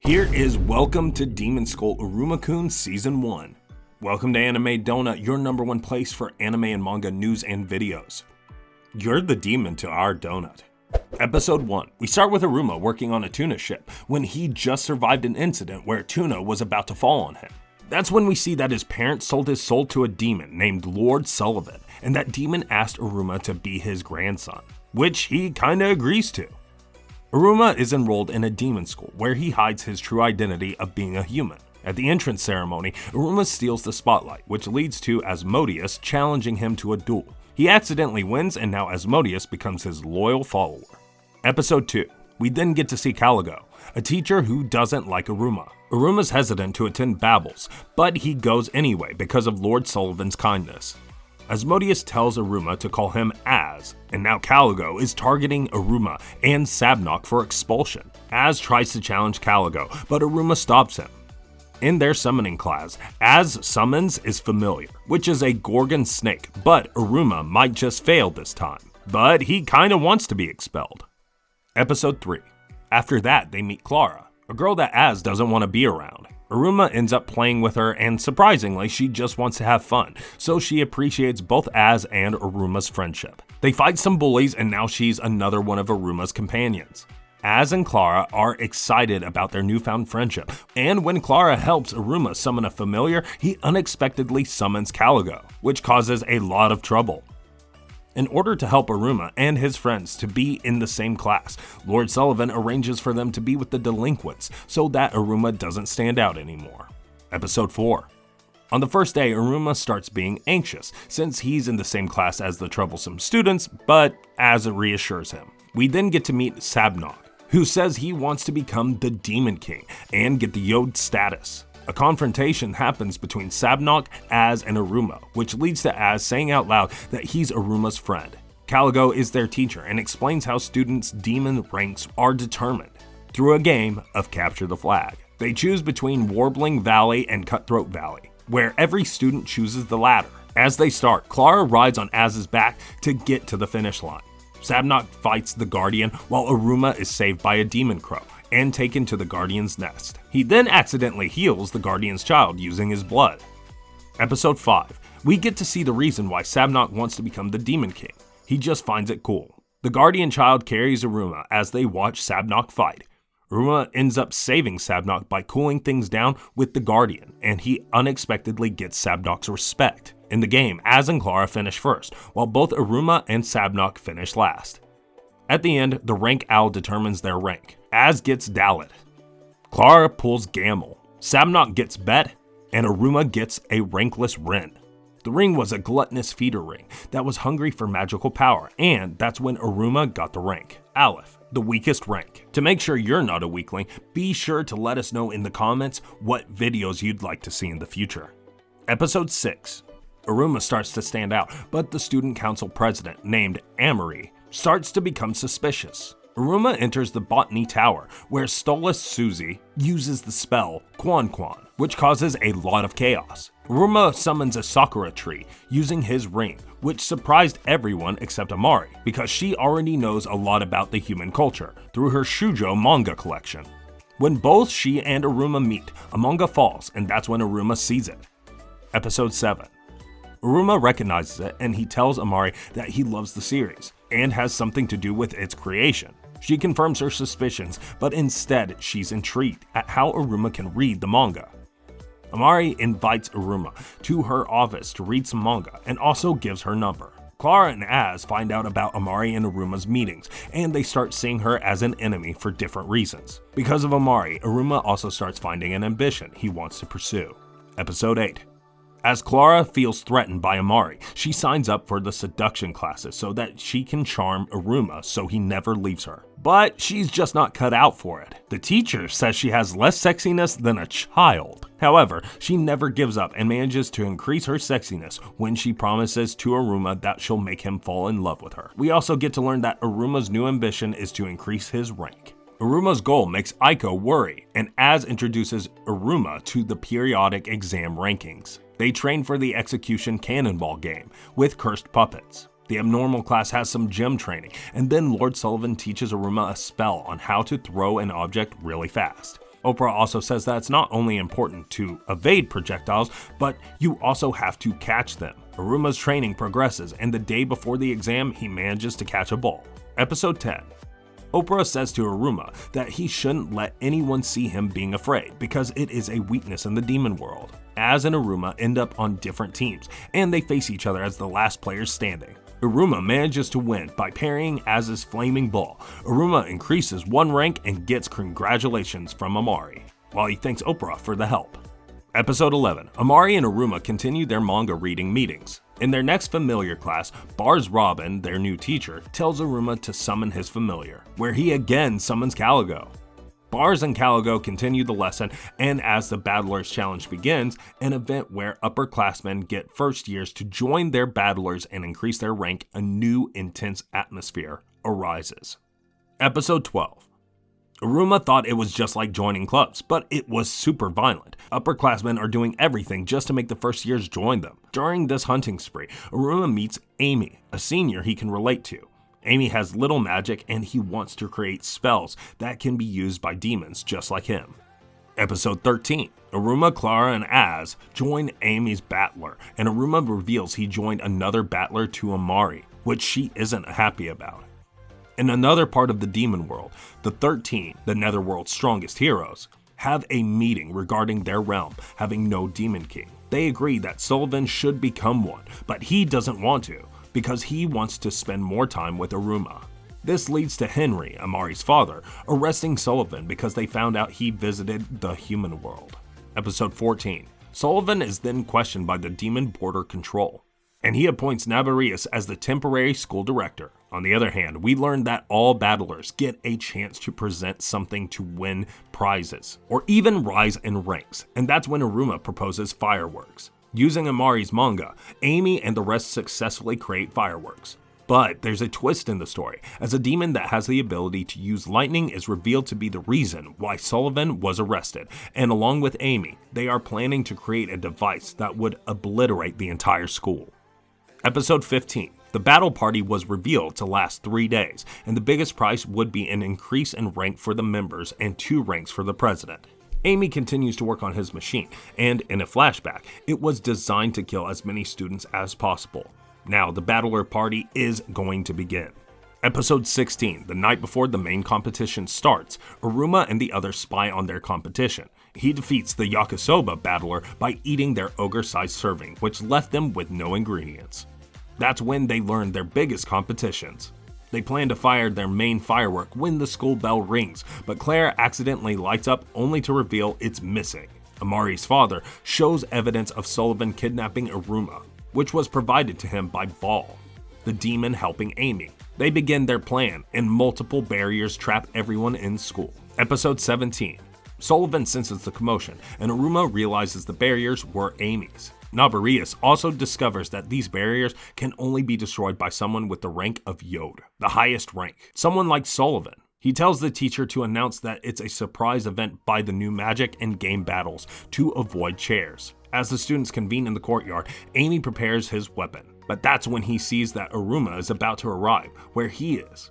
Here is Welcome to Demon School Iruma-kun Season 1. Welcome to Anime Donut, your #1 place for anime and manga news and videos. You're the demon to our donut. Episode 1. We start with Iruma working on a tuna ship when he just survived an incident where tuna was about to fall on him. That's when we see that his parents sold his soul to a demon named Lord Sullivan, and that demon asked Iruma to be his grandson, which he kinda agrees to. Iruma is enrolled in a demon school where he hides his true identity of being a human. At the entrance ceremony, Iruma steals the spotlight, which leads to Asmodeus challenging him to a duel. He accidentally wins, and now Asmodeus becomes his loyal follower. Episode 2. We then get to see Caligo, a teacher who doesn't like Iruma. Iruma's hesitant to attend babbles, but he goes anyway because of Lord Sullivan's kindness. Asmodeus tells Iruma to call him Az, and now Caligo is targeting Iruma and Sabnock for expulsion. Az tries to challenge Caligo, but Iruma stops him. In their summoning class, Az summons is familiar, which is a Gorgon snake, but Iruma might just fail this time. But he kinda wants to be expelled. Episode 3. After that, they meet Clara, a girl that Az doesn't want to be around. Iruma ends up playing with her, and surprisingly, she just wants to have fun, so she appreciates both Az and Iruma's friendship. They fight some bullies, and now she's another one of Iruma's companions. Az and Clara are excited about their newfound friendship, and when Clara helps Iruma summon a familiar, he unexpectedly summons Caligo, which causes a lot of trouble. In order to help Iruma and his friends to be in the same class, Lord Sullivan arranges for them to be with the delinquents so that Iruma doesn't stand out anymore. Episode 4. On the first day, Iruma starts being anxious since he's in the same class as the troublesome students, but Az reassures him. We then get to meet Sabnock, who says he wants to become the Demon King and get the Yod status. A confrontation happens between Sabnock, Az, and Iruma, which leads to Az saying out loud that he's Iruma's friend. Caligo is their teacher and explains how students' demon ranks are determined through a game of Capture the Flag. They choose between Warbling Valley and Cutthroat Valley, where every student chooses the latter. As they start, Clara rides on Az's back to get to the finish line. Sabnock fights the Guardian while Iruma is saved by a demon crow and taken to the Guardian's nest. He then accidentally heals the Guardian's child using his blood. Episode 5. We get to see the reason why Sabnock wants to become the Demon King. He just finds it cool. The Guardian child carries Iruma as they watch Sabnock fight. Iruma ends up saving Sabnock by cooling things down with the Guardian, and he unexpectedly gets Sabnock's respect. In the game, Az and Clara finish first, while both Iruma and Sabnock finish last. At the end, the rank owl determines their rank. Az gets Dalit. Clara pulls Gamel. Sabnock gets Bet, and Iruma gets a rankless Wren. The ring was a gluttonous feeder ring that was hungry for magical power, and that's when Iruma got the rank, Aleph, the weakest rank. To make sure you're not a weakling, be sure to let us know in the comments what videos you'd like to see in the future. Episode 6. Iruma starts to stand out, but the student council president, named Amory, starts to become suspicious. Iruma enters the Botany Tower, where Stolas Suzy uses the spell Quan Quan, which causes a lot of chaos. Iruma summons a Sakura tree using his ring, which surprised everyone except Amari, because she already knows a lot about the human culture through her shoujo manga collection. When both she and Iruma meet, a manga falls, and that's when Iruma sees it. Episode 7. Iruma recognizes it, and he tells Amari that he loves the series and has something to do with its creation. She confirms her suspicions, but instead she's intrigued at how Iruma can read the manga. Amari invites Iruma to her office to read some manga and also gives her number. Clara and Az find out about Amari and Iruma's meetings, and they start seeing her as an enemy for different reasons. Because of Amari, Iruma also starts finding an ambition he wants to pursue. Episode 8. As Clara feels threatened by Amari, she signs up for the seduction classes so that she can charm Iruma so he never leaves her. But she's just not cut out for it. The teacher says she has less sexiness than a child. However, she never gives up and manages to increase her sexiness when she promises to Iruma that she'll make him fall in love with her. We also get to learn that Iruma's new ambition is to increase his rank. Iruma's goal makes Aiko worry, and Az introduces Iruma to the periodic exam rankings. They train for the execution cannonball game with cursed puppets. The abnormal class has some gym training, and then Lord Sullivan teaches Iruma a spell on how to throw an object really fast. Oprah also says that it's not only important to evade projectiles, but you also have to catch them. Iruma's training progresses, and the day before the exam, he manages to catch a ball. Episode 10. Oprah says to Iruma that he shouldn't let anyone see him being afraid because it is a weakness in the demon world. Az and Iruma end up on different teams, and they face each other as the last players standing. Iruma manages to win by parrying Az's flaming ball. Iruma increases one rank and gets congratulations from Amari, while he thanks Oprah for the help. Episode 11. Amari and Iruma continue their manga reading meetings. In their next familiar class, Bar's Robin, their new teacher, tells Iruma to summon his familiar, where he again summons Caligo. Bars and Caligo continue the lesson, and as the Battlers Challenge begins, an event where upperclassmen get first years to join their battlers and increase their rank, a new intense atmosphere arises. Episode 12. Iruma thought it was just like joining clubs, but it was super violent. Upperclassmen are doing everything just to make the first years join them. During this hunting spree, Iruma meets Amy, a senior he can relate to. Amy has little magic and he wants to create spells that can be used by demons just like him. Episode 13. Iruma, Clara, and Az join Amy's battler, and Iruma reveals he joined another battler to Amari, which she isn't happy about. In another part of the demon world, the 13, the Netherworld's strongest heroes, have a meeting regarding their realm having no demon king. They agree that Sullivan should become one, but he doesn't want to, because he wants to spend more time with Iruma. This leads to Henry, Amari's father, arresting Sullivan because they found out he visited the human world. Episode 14. Sullivan is then questioned by the Demon Border Control, and he appoints Nabarius as the temporary school director. On the other hand, we learn that all battlers get a chance to present something to win prizes, or even rise in ranks, and that's when Iruma proposes fireworks. Using Amari's manga, Amy and the rest successfully create fireworks. But there's a twist in the story, as a demon that has the ability to use lightning is revealed to be the reason why Sullivan was arrested, and along with Amy, they are planning to create a device that would obliterate the entire school. Episode 15. The battle party was revealed to last 3 days, and the biggest prize would be an increase in rank for the members and 2 ranks for the president. Amy continues to work on his machine, and in a flashback, it was designed to kill as many students as possible. Now, the battler party is going to begin. Episode 16. The night before the main competition starts, Iruma and the others spy on their competition. He defeats the Yakisoba battler by eating their ogre-sized serving, which left them with no ingredients. That's when they learn their biggest competitions. They plan to fire their main firework when the school bell rings, but Claire accidentally lights up only to reveal it's missing. Amari's father shows evidence of Sullivan kidnapping Iruma, which was provided to him by Ball, the demon helping Amy. They begin their plan, and multiple barriers trap everyone in school. Episode 17. Sullivan senses the commotion, and Iruma realizes the barriers were Amy's. Nabarius also discovers that these barriers can only be destroyed by someone with the rank of Yod, the highest rank, someone like Sullivan. He tells the teacher to announce that it's a surprise event by the new magic and game battles to avoid chairs. As the students convene in the courtyard, Amy prepares his weapon, but that's when he sees that Iruma is about to arrive where he is.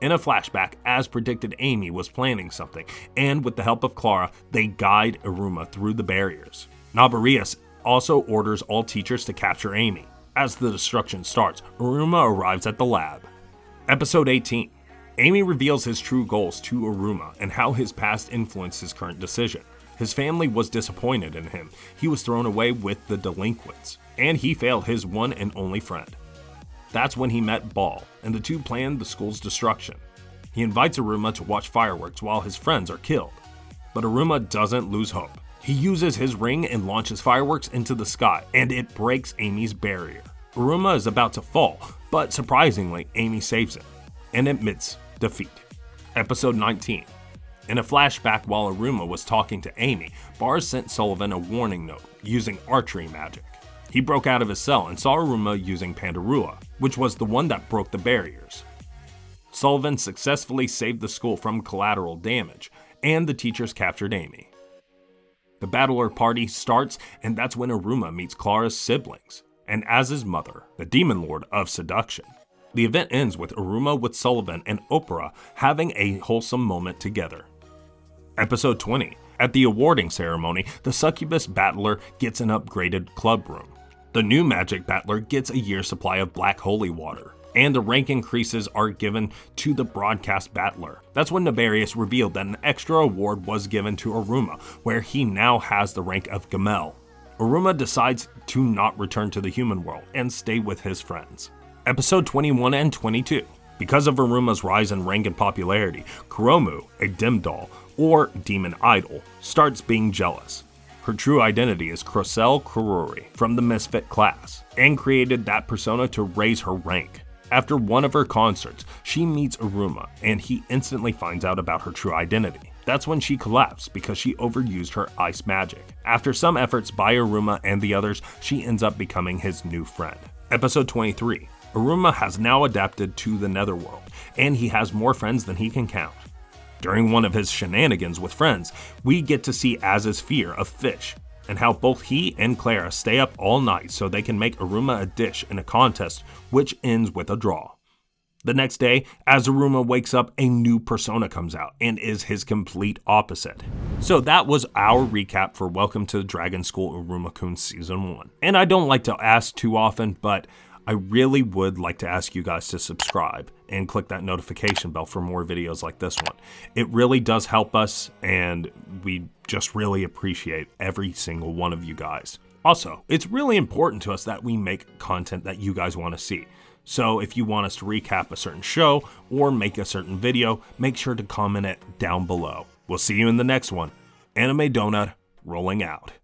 In a flashback, as predicted, Amy was planning something, and with the help of Clara, they guide Iruma through the barriers. Nabarius also orders all teachers to capture Amy. As the destruction starts, Iruma arrives at the lab. Episode 18. Amy reveals his true goals to Iruma and how his past influenced his current decision. His family was disappointed in him. He was thrown away with the delinquents, and he failed his one and only friend. That's when he met Ball, and the two planned the school's destruction. He invites Iruma to watch fireworks while his friends are killed. But Iruma doesn't lose hope. He uses his ring and launches fireworks into the sky, and it breaks Amy's barrier. Iruma is about to fall, but surprisingly, Amy saves him and admits defeat. Episode 19. In a flashback while Iruma was talking to Amy, Bars sent Sullivan a warning note using archery magic. He broke out of his cell and saw Iruma using Pandarua, which was the one that broke the barriers. Sullivan successfully saved the school from collateral damage, and the teachers captured Amy. The battler party starts, and that's when Iruma meets Clara's siblings, and Az's mother, the demon lord of seduction. The event ends with Iruma with Sullivan and Oprah having a wholesome moment together. Episode 20. At the awarding ceremony, the succubus battler gets an upgraded club room. The new magic battler gets a year's supply of black holy water, and the rank increases are given to the broadcast battler. That's when Nefarious revealed that an extra award was given to Iruma, where he now has the rank of Gamel. Iruma decides to not return to the human world and stay with his friends. Episode 21 and 22. Because of Iruma's rise in rank and popularity, Kuromu, a dim doll, or demon idol, starts being jealous. Her true identity is Crocelle Kurori from the Misfit class, and created that persona to raise her rank. After one of her concerts, she meets Iruma, and he instantly finds out about her true identity. That's when she collapsed because she overused her ice magic. After some efforts by Iruma and the others, she ends up becoming his new friend. Episode 23. Iruma has now adapted to the Netherworld, and he has more friends than he can count. During one of his shenanigans with friends, we get to see Az's fear of fish, and how both he and Clara stay up all night so they can make Iruma a dish in a contest, which ends with a draw. The next day, as Iruma wakes up, a new persona comes out and is his complete opposite. So that was our recap for Welcome to the Dragon School Iruma-kun Season 1. And I don't like to ask too often, but I really would like to ask you guys to subscribe and click that notification bell for more videos like this one. It really does help us, and we just really appreciate every single one of you guys. Also, it's really important to us that we make content that you guys want to see. So if you want us to recap a certain show or make a certain video, make sure to comment it down below. We'll see you in the next one. Anime Donut rolling out.